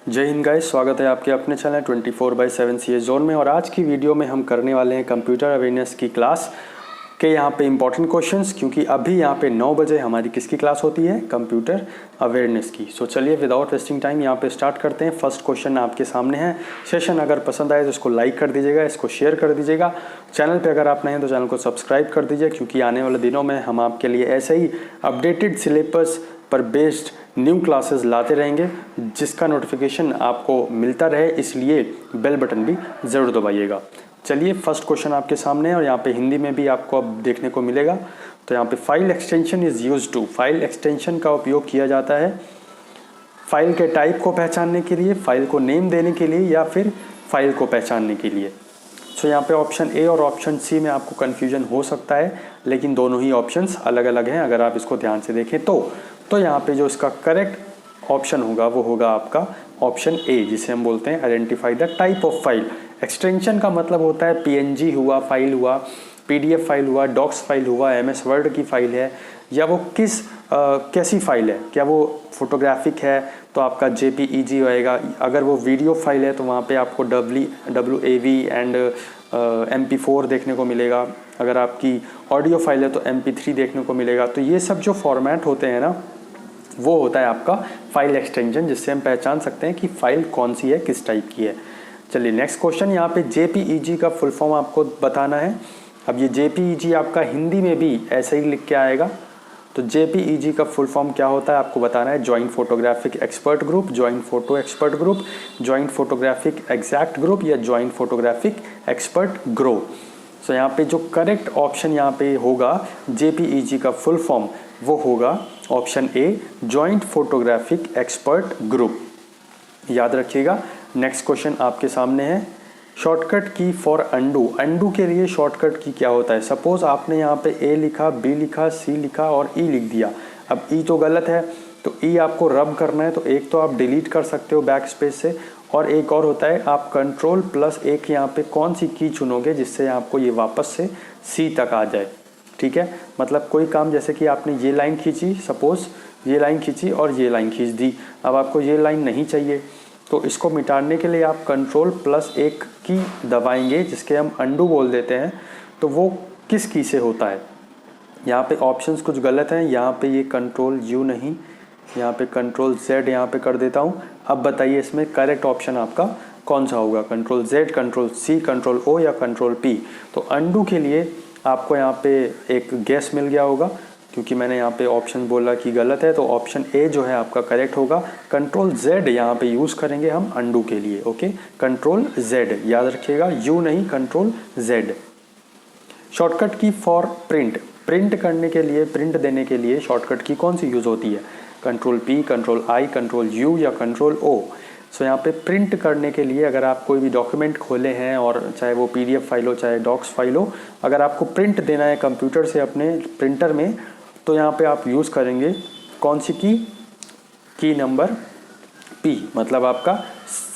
जय हिंद गाइस, स्वागत है आपके अपने चैनल 24/7 CS जोन में। और आज की वीडियो में हम करने वाले हैं कंप्यूटर अवेयरनेस की क्लास के यहाँ पे इंपॉर्टेंट क्वेश्चंस, क्योंकि अभी यहाँ पे 9 बजे हमारी किसकी क्लास होती है, कंप्यूटर अवेयरनेस की। सो चलिए विदाउट वेस्टिंग टाइम यहाँ पे स्टार्ट करते हैं। फर्स्ट क्वेश्चन आपके सामने है। सेशन अगर पसंद आए तो इसको लाइक कर दीजिएगा, इसको शेयर कर दीजिएगा। चैनल पर अगर आप नए हैं तो चैनल को सब्सक्राइब कर दीजिए, क्योंकि आने वाले दिनों में हम आपके लिए ऐसे ही अपडेटेड सिलेबस पर बेस्ड न्यू क्लासेस लाते रहेंगे, जिसका नोटिफिकेशन आपको मिलता रहे, इसलिए बेल बटन भी ज़रूर दबाइएगा। चलिए फर्स्ट क्वेश्चन आपके सामने है और यहाँ पे हिंदी में भी आपको अब देखने को मिलेगा। तो यहाँ पे file extension is used to, file extension का उपयोग किया जाता है फाइल के टाइप को पहचानने के लिए, फाइल को नेम देने के लिए, या फिर फाइल को पहचानने के लिए। सो यहाँ पे ऑप्शन ए और ऑप्शन सी में आपको कन्फ्यूजन हो सकता है, लेकिन दोनों ही ऑप्शंस अलग अलग हैं अगर आप इसको ध्यान से देखें तो यहाँ पे जो इसका करेक्ट ऑप्शन होगा वो होगा आपका ऑप्शन ए, जिसे हम बोलते हैं identify the type of file. Extension का मतलब होता है PNG हुआ फाइल हुआ, PDF फाइल हुआ, डॉक्स फाइल हुआ, MS वर्ड की फाइल है, या वो कैसी फाइल है, क्या वो फोटोग्राफिक है तो आपका JPEG होएगा, अगर वो वीडियो फाइल है तो वहाँ पे आपको WAV एंड MP4 देखने को मिलेगा, अगर आपकी ऑडियो फाइल है तो MP3 देखने को मिलेगा। तो ये सब जो फॉर्मेट होते हैं ना, वो होता है आपका फाइल एक्सटेंशन, जिससे हम पहचान सकते हैं कि फाइल कौन सी है, किस टाइप की है। चलिए नेक्स्ट क्वेश्चन, यहाँ पे JPEG का फुल फॉर्म आपको बताना है। अब ये JPEG आपका हिंदी में भी ऐसे ही लिख के आएगा। तो JPEG का फुल फॉर्म क्या होता है आपको बताना है। Joint photographic expert group, joint photo expert group, joint photographic exact group, या जॉइंट फोटोग्राफिक एक्सपर्ट ग्रुप। सो यहाँ पे जो करेक्ट ऑप्शन यहाँ पे होगा JPEG का फुल फॉर्म, वो होगा option A, joint photographic expert group. याद रखिएगा। नेक्स्ट क्वेश्चन आपके सामने है, शॉर्टकट की फॉर अंडू। अंडू के लिए शॉर्टकट की क्या होता है। सपोज आपने यहाँ पे A लिखा, B लिखा, C लिखा और E लिख दिया। अब E तो गलत है, तो E आपको रब करना है, तो एक तो आप डिलीट कर सकते हो बैक स्पेस से, और एक और होता है आप Ctrl+1 यहाँ पे कौन सी की चुनोगे जिससे आपको ये वापस से C तक आ जाए। ठीक है, मतलब कोई काम, जैसे कि आपने ये लाइन खींची, सपोज ये लाइन खींची और ये लाइन खींच दी, अब आपको ये लाइन नहीं चाहिए, तो इसको मिटाने के लिए आप Ctrl+1 की दबाएंगे, जिसके हम अंडू बोल देते हैं। तो वो किस की से होता है। यहाँ पे ऑप्शंस कुछ गलत हैं, यहाँ पे ये Ctrl+U नहीं, यहाँ पे Ctrl+Z यहाँ पे कर देता हूँ। अब बताइए इसमें करेक्ट ऑप्शन आपका कौन सा होगा, Ctrl+Z, Ctrl+C, Ctrl+O या Ctrl+P। तो अंडू के लिए आपको यहाँ पे एक गैस मिल गया होगा, क्योंकि मैंने यहाँ पे ऑप्शन बोला कि गलत है, तो ऑप्शन ए जो है आपका करेक्ट होगा। Ctrl+Z यहाँ पे यूज़ करेंगे हम अंडू के लिए। ओके, Ctrl+Z याद रखिएगा, U नहीं, Ctrl+Z। शॉर्टकट की फॉर प्रिंट, प्रिंट करने के लिए, प्रिंट देने के लिए शॉर्टकट की कौन सी यूज़ होती है, Ctrl+P, Ctrl+I, Ctrl+U या Ctrl+O। सो यहाँ पे प्रिंट करने के लिए, अगर आप कोई भी डॉक्यूमेंट खोले हैं, और चाहे वो PDF फाइल हो चाहे डॉक्स फाइल हो, अगर आपको प्रिंट देना है कंप्यूटर से अपने प्रिंटर में, तो यहाँ पे आप यूज़ करेंगे कौन सी की नंबर P, मतलब आपका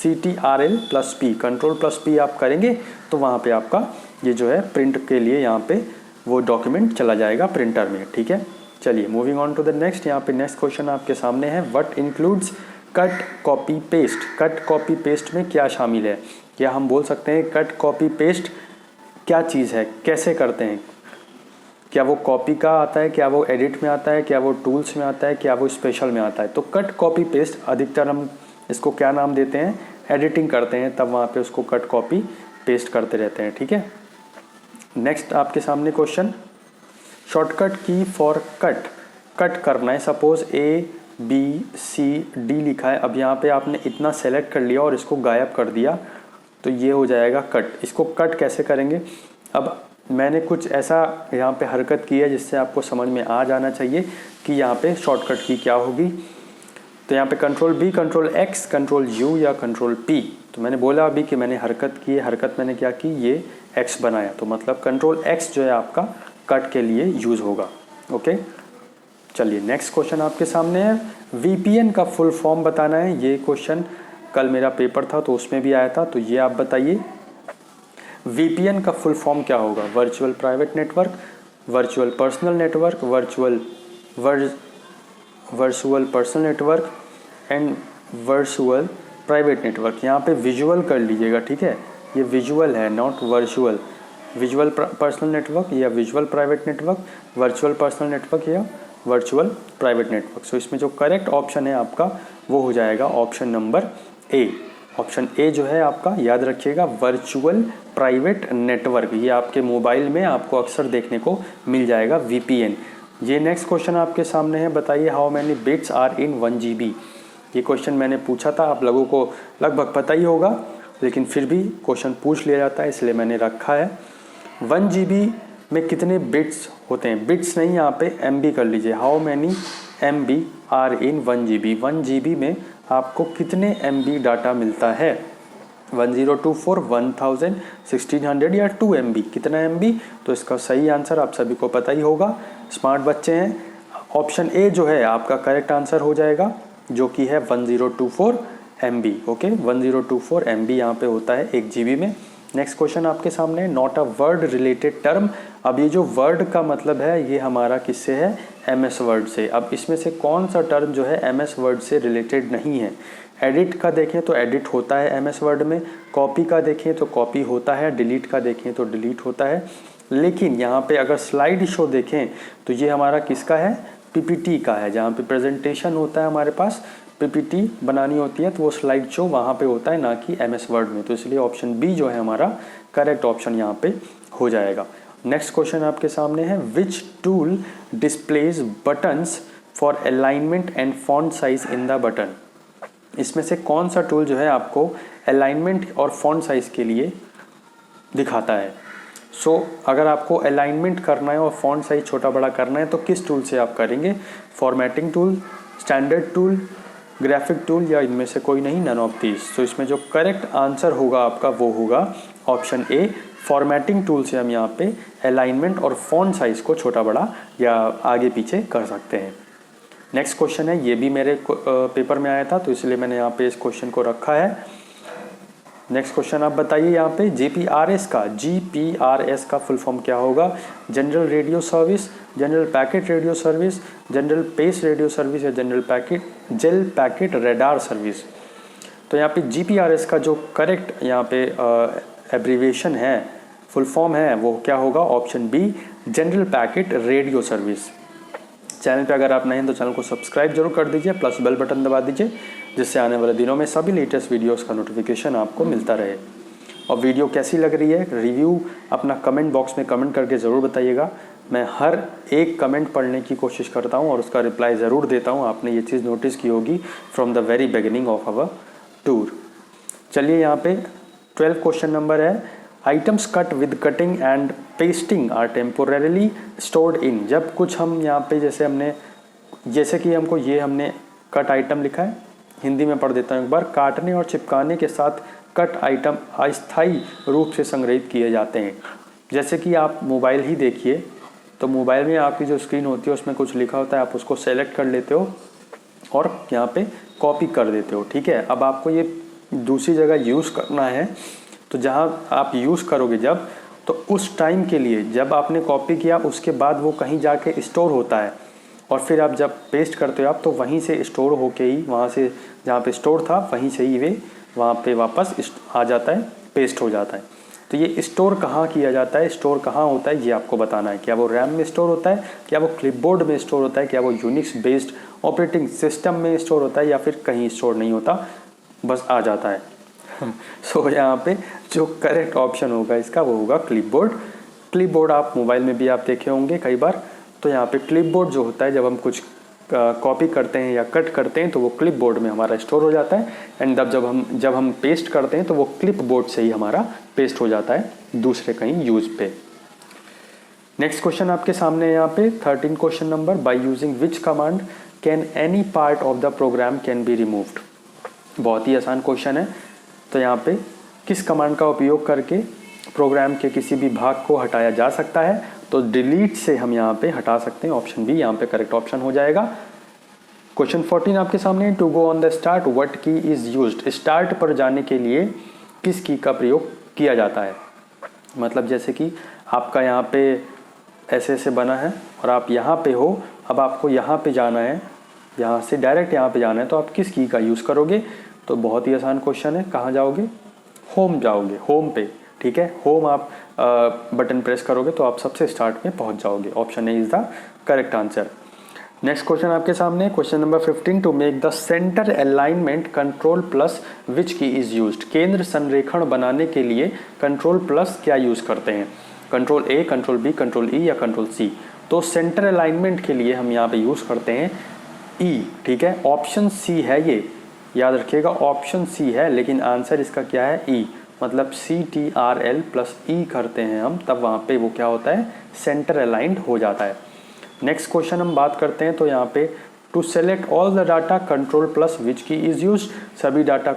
Ctrl+P, Ctrl+P आप करेंगे तो वहाँ पे आपका ये जो है प्रिंट के लिए यहाँ पे वो डॉक्यूमेंट चला जाएगा प्रिंटर में। ठीक है, चलिए moving on to the next. यहाँ पे नेक्स्ट क्वेश्चन आपके सामने है, what includes cut copy paste. Cut copy paste में क्या शामिल है, क्या हम बोल सकते हैं कट कॉपी पेस्ट क्या चीज़ है, कैसे करते हैं, क्या वो कॉपी का आता है, क्या वो एडिट में आता है, क्या वो टूल्स में आता है, क्या वो स्पेशल में आता है। तो कट कॉपी पेस्ट अधिकतर हम इसको क्या नाम देते हैं, एडिटिंग करते हैं तब वहाँ पे उसको कट कॉपी पेस्ट करते रहते हैं। ठीक है, नेक्स्ट आपके सामने क्वेश्चन, शॉर्टकट की फॉर कट, कट करना है। सपोज ABCD लिखा है, अब यहाँ पे आपने इतना सेलेक्ट कर लिया और इसको गायब कर दिया, तो ये हो जाएगा कट। इसको कट कैसे करेंगे, अब मैंने कुछ ऐसा यहाँ पे हरकत की है जिससे आपको समझ में आ जाना चाहिए कि यहाँ पे शॉर्टकट की क्या होगी। तो यहाँ पे Ctrl+B, Ctrl+X, Ctrl+U या Ctrl+P। तो मैंने बोला अभी कि मैंने हरकत की है, हरकत मैंने क्या की, ये X बनाया, तो मतलब Ctrl+X जो है आपका कट के लिए यूज़ होगा। ओके, चलिए नेक्स्ट क्वेश्चन आपके सामने है, VPN का फुल फॉर्म बताना है। ये क्वेश्चन कल मेरा पेपर था तो उसमें भी आया था, तो ये आप बताइए VPN का फुल फॉर्म क्या होगा। Virtual private network, virtual personal network, virtual personal network and virtual private network. यहाँ पे विजुअल कर लीजिएगा, ठीक है, ये विजुअल है not virtual. Visual personal network या visual private network, virtual personal network या वर्चुअल प्राइवेट नेटवर्क। सो इसमें जो करेक्ट ऑप्शन है आपका वो हो जाएगा option number A. Option A जो है आपका, याद रखिएगा, वर्चुअल प्राइवेट नेटवर्क। ये आपके मोबाइल में आपको अक्सर देखने को मिल जाएगा, VPN। ये नेक्स्ट क्वेश्चन आपके सामने है, बताइए how many bits are in 1 GB। ये क्वेश्चन मैंने पूछा था, आप लोगों को लगभग पता ही होगा, लेकिन फिर भी क्वेश्चन पूछ लिया जाता है इसलिए मैंने रखा है। 1 GB में कितने बिट्स होते हैं, बिट्स नहीं, यहाँ पे MB कर लीजिए। How many MB are in 1 GB। 1 GB में आपको कितने MB डाटा मिलता है, 1024, 1000, 1600 या 2 MB, कितना MB। तो इसका सही आंसर आप सभी को पता ही होगा, स्मार्ट बच्चे हैं। ऑप्शन ए जो है आपका करेक्ट आंसर हो जाएगा, जो कि है 1024 MB। ओके, 1024 MB यहाँ पे होता है 1 GB में। नेक्स्ट क्वेश्चन आपके सामने है, not a word related term. अब ये जो वर्ड का मतलब है ये हमारा किससे है, MS वर्ड से। अब इसमें से कौन सा टर्म जो है MS वर्ड से रिलेटेड नहीं है। एडिट का देखें तो एडिट होता है MS वर्ड में, कॉपी का देखें तो कॉपी होता है, डिलीट का देखें तो डिलीट होता है। लेकिन यहाँ पे अगर स्लाइड शो देखें तो ये हमारा किसका है, PPT का है। जहाँ पे प्रेजेंटेशन होता है हमारे पास, PPT बनानी होती है तो वो स्लाइड शो वहाँ पे होता है, ना कि MS वर्ड में। तो इसलिए ऑप्शन बी जो है हमारा करेक्ट ऑप्शन यहाँ पे हो जाएगा। नेक्स्ट क्वेश्चन आपके सामने है, which tool displays buttons for alignment and font size in the button. इसमें से कौन सा टूल जो है आपको अलाइनमेंट और फॉन्ट साइज के लिए दिखाता है। अगर आपको अलाइनमेंट करना है और फॉन्ट साइज छोटा बड़ा करना है तो किस टूल से आप करेंगे, formatting tool, standard tool, graphic tool या इनमें से कोई नहीं, नन ऑफ दीज। तो इसमें जो करेक्ट आंसर होगा आपका वो होगा ऑप्शन ए, फॉर्मेटिंग टूल से हम यहाँ पे अलाइनमेंट और फॉन्ट साइज को छोटा बड़ा या आगे पीछे कर सकते हैं। नेक्स्ट क्वेश्चन है, ये भी मेरे पेपर में आया था तो इसलिए मैंने यहाँ पे इस क्वेश्चन को रखा है। नेक्स्ट क्वेश्चन आप बताइए यहाँ पे, GPRS का फुल फॉर्म क्या होगा, general radio service, general packet radio service, general pace radio service या जेल पैकेट रेडार सर्विस। तो यहाँ पे GPRS का जो करेक्ट यहाँ पे एब्रीविएशन है, फुल फॉर्म है, वो क्या होगा, option B, general packet radio service. Channel पे अगर आप नए हैं तो चैनल को सब्सक्राइब जरूर कर दीजिए, प्लस बेल बटन दबा दीजिए, जिससे आने वाले दिनों में सभी लेटेस्ट वीडियोस का नोटिफिकेशन आपको मिलता रहे। और वीडियो कैसी लग रही है, रिव्यू अपना कमेंट बॉक्स में कमेंट करके ज़रूर बताइएगा। मैं हर एक कमेंट पढ़ने की कोशिश करता हूँ और उसका रिप्लाई ज़रूर देता हूँ। आपने ये चीज़ नोटिस की होगी from the very beginning of our tour. चलिए यहाँ पे 12 क्वेश्चन नंबर है, items cut with cutting and pasting are temporarily stored in. जब कुछ हम यहाँ पे जैसे कि हमको ये हमने कट आइटम लिखा है, हिंदी में पढ़ देता हूँ एक बार, काटने और चिपकाने के साथ कट आइटम अस्थायी रूप से संग्रहित किए जाते हैं। जैसे कि आप मोबाइल ही देखिए, तो मोबाइल में आपकी जो स्क्रीन होती है उसमें कुछ लिखा होता है, आप उसको सेलेक्ट कर लेते हो और यहाँ पे कॉपी कर देते हो, ठीक है। अब आपको ये दूसरी जगह यूज़ करना है, तो जहाँ आप यूज़ करोगे जब, तो उस टाइम के लिए जब आपने कॉपी किया उसके बाद वो कहीं जाके स्टोर होता है और फिर आप जब पेस्ट करते हो आप, तो वहीं से स्टोर होके ही वहाँ से जहाँ पे स्टोर था वहीं से ही वे वहाँ पे वापस आ जाता है, पेस्ट हो जाता है। तो ये स्टोर कहाँ किया जाता है, स्टोर कहाँ होता है, ये आपको बताना है। क्या वो रैम में स्टोर होता है, क्या वो क्लिपबोर्ड में स्टोर होता है, क्या वो यूनिक्स बेस्ड ऑपरेटिंग सिस्टम में स्टोर होता है, या फिर कहीं स्टोर नहीं होता, बस आ जाता है। सो यहाँ पे जो करेक्ट ऑप्शन होगा इसका वो होगा क्लिपबोर्ड। क्लिपबोर्ड आप मोबाइल में भी आप देखे होंगे कई बार। तो यहाँ पे क्लिपबोर्ड जो होता है, जब हम कुछ कॉपी करते हैं या कट करते हैं तो वो क्लिपबोर्ड में हमारा स्टोर हो जाता है, एंड जब हम पेस्ट करते हैं तो वो क्लिपबोर्ड से ही हमारा पेस्ट हो जाता है दूसरे कहीं यूज पे। नेक्स्ट क्वेश्चन आपके सामने है यहाँ पे 13 question number, by using which command can any part of the program can be removed. बहुत ही आसान क्वेश्चन है। तो यहाँ पे किस कमांड का उपयोग करके प्रोग्राम के किसी भी भाग को हटाया जा सकता है, तो डिलीट से हम यहाँ पे हटा सकते हैं। ऑप्शन बी यहाँ पे करेक्ट ऑप्शन हो जाएगा। क्वेश्चन 14 आपके सामने, to go on the start what key is used. Start पर जाने के लिए किस की का प्रयोग किया जाता है। मतलब जैसे कि आपका यहाँ पे ऐसे बना है और आप यहाँ पे हो, अब आपको यहाँ पे जाना है, यहाँ से डायरेक्ट यहाँ पे जाना है, तो आप किस की का यूज़ करोगे, तो बहुत ही आसान क्वेश्चन है, कहाँ जाओगे, होम जाओगे, होम पे, ठीक है, होम आप बटन प्रेस करोगे तो आप सबसे स्टार्ट में पहुंच जाओगे। Option A is the correct answer. Next question आपके सामने, question number 15, to make the centre alignment control plus which key is used. केंद्र संरेखण बनाने के लिए कंट्रोल प्लस क्या यूज करते हैं, control A, control B, control E या कंट्रोल सी। तो सेंटर अलाइनमेंट के लिए हम यहाँ पे यूज करते हैं ई, ठीक है, ऑप्शन सी है ये, याद रखिएगा ऑप्शन सी है, लेकिन आंसर इसका क्या है, ई, मतलब CTRL प्लस ई करते हैं हम, तब वहाँ पे वो क्या होता है, सेंटर अलाइंड हो जाता है। नेक्स्ट क्वेश्चन हम बात करते हैं, तो यहाँ पे to select all the data control plus which key is use. सभी डाटा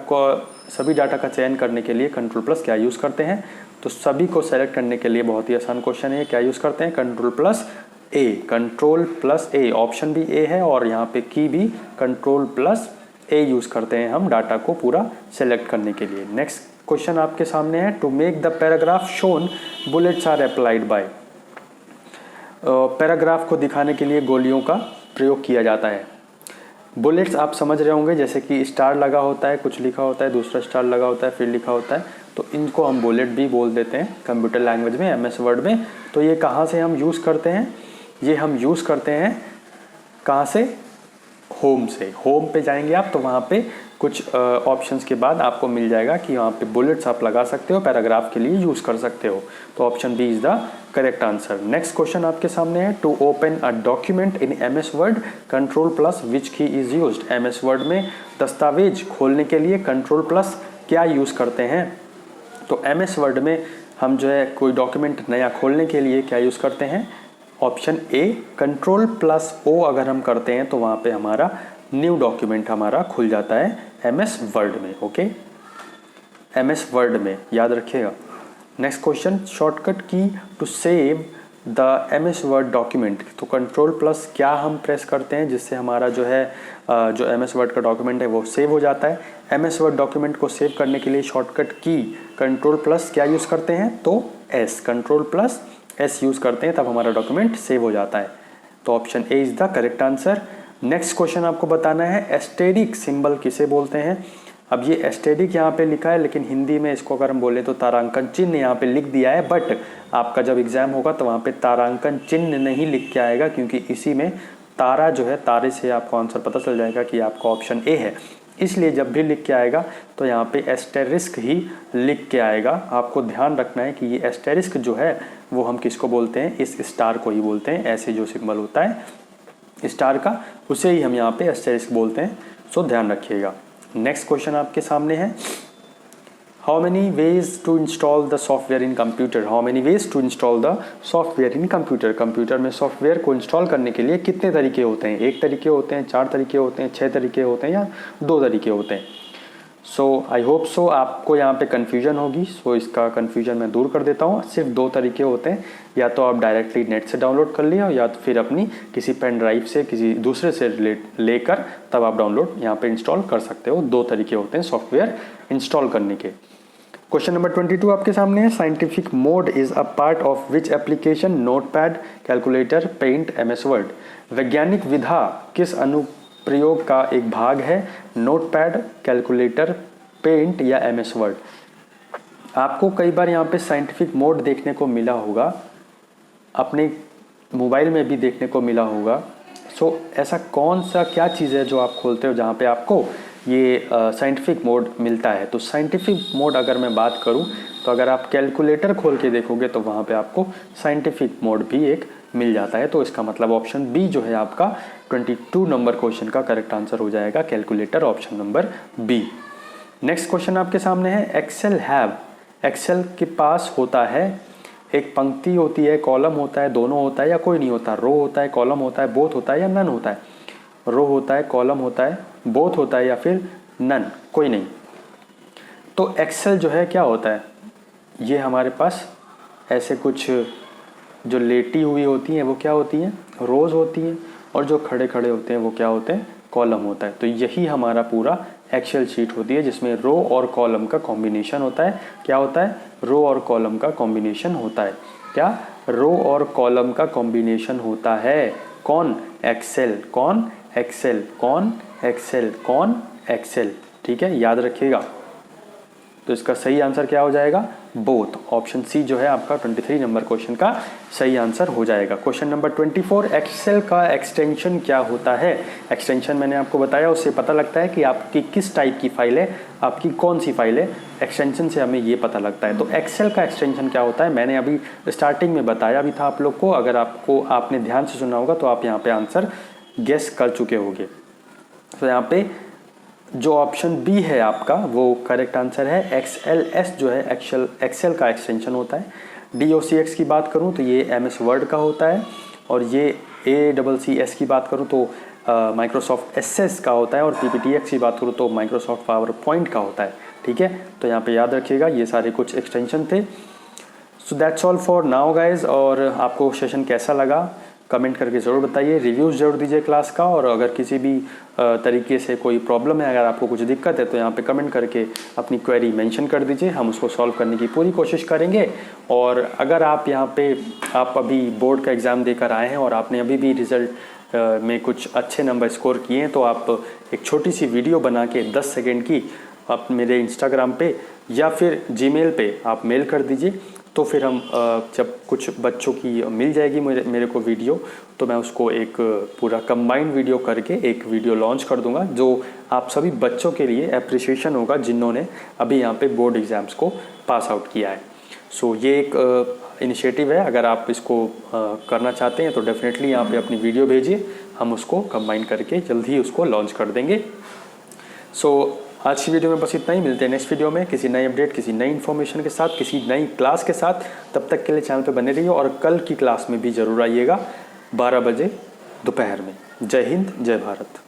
का चयन करने के लिए कंट्रोल प्लस क्या यूज करते हैं, तो सभी को सेलेक्ट करने के लिए बहुत ही आसान क्वेश्चन है, क्या यूज करते हैं, कंट्रोल प्लस ए, कंट्रोल प्लस ए, ऑप्शन भी ए है और यहाँ पे की भी कंट्रोल प्लस ए यूज करते हैं हम डाटा को पूरा सेलेक्ट करने के लिए। नेक्स्ट क्वेश्चन आपके सामने है, to make the paragraph shown bullets are applied by. पैराग्राफ को दिखाने के लिए गोलियों का प्रयोग किया जाता है। बुलेट्स आप समझ रहे होंगे, जैसे कि स्टार लगा होता है, कुछ लिखा होता है, दूसरा स्टार लगा होता है, फिर लिखा होता है, तो इनको हम बुलेट भी बोल देते हैं कंप्यूटर लैंग्वेज में, MS वर्ड में। तो ये कहाँ से हम यूज़ करते हैं, ये हम यूज़ करते हैं कहाँ से, होम से। होम पे जाएंगे आप तो वहाँ पे कुछ ऑप्शंस के बाद आपको मिल जाएगा कि वहाँ पे बुलेट्स आप लगा सकते हो, पैराग्राफ के लिए यूज़ कर सकते हो। तो option B is the correct answer. Next question आपके सामने है, to open a document in MS Word control plus which key is used. MS Word में दस्तावेज खोलने के लिए कंट्रोल प्लस क्या यूज़ करते हैं, तो MS वर्ड में हम जो है कोई डॉक्यूमेंट नया खोलने के लिए क्या यूज़ करते हैं, option A, control plus O अगर हम करते हैं तो वहाँ पे हमारा न्यू डॉक्यूमेंट हमारा खुल जाता है MS वर्ड में, ओके, MS वर्ड में, याद रखिएगा। Next question, shortcut key to save the MS Word document. तो कंट्रोल प्लस क्या हम प्रेस करते हैं जिससे हमारा जो है जो MS वर्ड का डॉक्यूमेंट है वो सेव हो जाता है। MS वर्ड डॉक्यूमेंट को सेव करने के लिए शॉर्टकट की कंट्रोल प्लस क्या यूज़ करते हैं, तो S, control plus S use करते हैं, तब हमारा डॉक्यूमेंट सेव हो जाता है। तो option A is the correct answer. Next question आपको बताना है, एस्टेरिक सिंबल किसे बोलते हैं। अब ये एस्टेरिक यहाँ पे लिखा है, लेकिन हिंदी में इसको अगर हम बोले तो तारांकन चिन्ह यहाँ पे लिख दिया है, बट आपका जब एग्जाम होगा तो वहाँ पे तारांकन चिन्ह नहीं लिख के आएगा, क्योंकि इसी में तारा जो है, तारे से आपको आंसर पता चल जाएगा कि आपका ऑप्शन ए है। इसलिए जब भी लिख के आएगा तो यहाँ पे एस्टेरिस्क ही लिख के आएगा। आपको ध्यान रखना है कि ये एस्टेरिस्क जो है वो हम किसको बोलते हैं, इस स्टार को ही बोलते हैं। ऐसे जो सिंबल होता है स्टार का, उसे ही हम यहाँ पे एस्टेरिस्क बोलते हैं, सो ध्यान रखिएगा। नेक्स्ट क्वेश्चन आपके सामने है, how many ways to install the software in computer. How many ways to install the software in computer. Computer में सॉफ्टवेयर को इंस्टॉल करने के लिए कितने तरीके होते हैं, एक तरीके होते हैं, 4 तरीके होते हैं, 6 तरीके होते हैं या 2 तरीके होते हैं। सो आई होप सो आपको यहाँ पे कन्फ्यूजन होगी, सो इसका कन्फ्यूजन मैं दूर कर देता हूँ। सिर्फ 2 तरीके होते हैं, या तो आप डायरेक्टली नेट से डाउनलोड कर लिया, या तो फिर अपनी किसी पेन ड्राइव से किसी दूसरे से लेकर तब आप डाउनलोड यहाँ पे इंस्टॉल कर सकते हो। 2 तरीके होते हैं सॉफ्टवेयर इंस्टॉल करने के। क्वेश्चन नंबर 22 आपके सामने है, scientific mode is a part of which application, Notepad, calculator, Paint, MS Word. वैज्ञानिक विधा किस अनुप्रयोग का एक भाग है, नोटपैड, कैलकुलेटर, पेंट या MS वर्ड। आपको कई बार यहाँ पे साइंटिफिक मोड देखने को मिला होगा, अपने मोबाइल में भी देखने को मिला होगा। सो ऐसा कौन सा क्या चीज़ है जो आप खोलते हो जहाँ पे आपको ये साइंटिफिक मोड मिलता है। तो साइंटिफिक मोड अगर मैं बात करूं तो अगर आप कैलकुलेटर खोल के देखोगे तो वहाँ पे आपको साइंटिफिक मोड भी एक मिल जाता है। तो इसका मतलब ऑप्शन बी जो है आपका 22 नंबर क्वेश्चन का करेक्ट आंसर हो जाएगा, calculator, option number B. Next question आपके सामने है, एक्सेल हैव। एक्सेल के पास होता है, एक पंक्ति होती है, कॉलम होता है, दोनों होता है या कोई नहीं होता, रो होता है, कॉलम होता है, बोथ होता है या नन होता है। रो होता है, कॉलम होता है, बोथ होता है या फिर नन, कोई नहीं। तो एक्सेल जो है क्या होता है, ये हमारे पास ऐसे कुछ जो लेटी हुई होती हैं वो क्या होती हैं, रोज़ होती हैं, और जो खड़े खड़े होते हैं वो क्या होते हैं, कॉलम होता है। तो यही हमारा पूरा एक्सेल शीट होती है जिसमें रो और कॉलम का कॉम्बिनेशन होता है। क्या होता है, रो और कॉलम का कॉम्बिनेशन होता है। क्या, रो और कॉलम का कॉम्बिनेशन होता है। कौन, एक्सेल। कौन, एक्सेल। कौन, एक्सेल। कौन, एक्सेल। ठीक। ठीक है, याद रखिएगा। तो इसका सही आंसर क्या हो जाएगा? बोथ। ऑप्शन सी जो है आपका 23 नंबर क्वेश्चन का सही आंसर हो जाएगा। क्वेश्चन नंबर 24, एक्सेल का एक्सटेंशन क्या होता है? एक्सटेंशन मैंने आपको बताया, उससे पता लगता है कि आपकी किस टाइप की फाइल है, आपकी कौन सी फाइल है। एक्सटेंशन से हमें ये पता लगता है। तो एक्सेल का एक्सटेंशन क्या होता है मैंने अभी स्टार्टिंग में बताया भी था आप लोग को। अगर आपने ध्यान से सुना होगा तो आप यहाँ पे आंसर गेस कर चुके होंगे। तो यहाँ पे जो ऑप्शन बी है आपका वो करेक्ट आंसर है। XLS जो है एक्सेल का एक्सटेंशन होता है। DOCX की बात करूं तो ये MS वर्ड का होता है, और ये ACCS की बात करूं तो माइक्रोसॉफ्ट SS का होता है, और PPTX की बात करूं तो माइक्रोसॉफ्ट पावर पॉइंट का होता है। ठीक है, तो यहाँ पे याद रखिएगा ये सारे कुछ एक्सटेंशन थे। So that's all for now guys. और आपको सेशन कैसा लगा कमेंट करके ज़रूर बताइए, रिव्यूज़ ज़रूर दीजिए क्लास का। और अगर किसी भी तरीके से कोई प्रॉब्लम है, अगर आपको कुछ दिक्कत है तो यहाँ पे कमेंट करके अपनी क्वेरी मेंशन कर दीजिए, हम उसको सॉल्व करने की पूरी कोशिश करेंगे। और अगर आप यहाँ पे आप अभी बोर्ड का एग्ज़ाम देकर आए हैं और आपने अभी भी रिज़ल्ट में कुछ अच्छे नंबर स्कोर किए हैं, तो आप एक छोटी सी वीडियो बना के 10 सेकेंड की आप मेरे इंस्टाग्राम पे या फिर जीमेल पे आप मेल कर दीजिए। तो फिर हम जब कुछ बच्चों की मिल जाएगी मेरे को वीडियो, तो मैं उसको एक पूरा कंबाइंड वीडियो करके एक वीडियो लॉन्च कर दूंगा, जो आप सभी बच्चों के लिए अप्रिसिएशन होगा जिन्होंने अभी यहाँ पे बोर्ड एग्ज़ाम्स को पास आउट किया है। सो ये एक इनिशिएटिव है, अगर आप इसको करना चाहते हैं तो डेफिनेटली यहाँ पे अपनी वीडियो भेजिए, हम उसको कंबाइन करके जल्द ही उसको लॉन्च कर देंगे। सो आज की वीडियो में बस इतना ही। मिलते हैं नेक्स्ट वीडियो में किसी नई अपडेट, किसी नई इन्फॉर्मेशन के साथ, किसी नई क्लास के साथ। तब तक के लिए चैनल पे बने रहिए, और कल की क्लास में भी ज़रूर आइएगा 12 बजे दोपहर में। जय हिंद, जय भारत।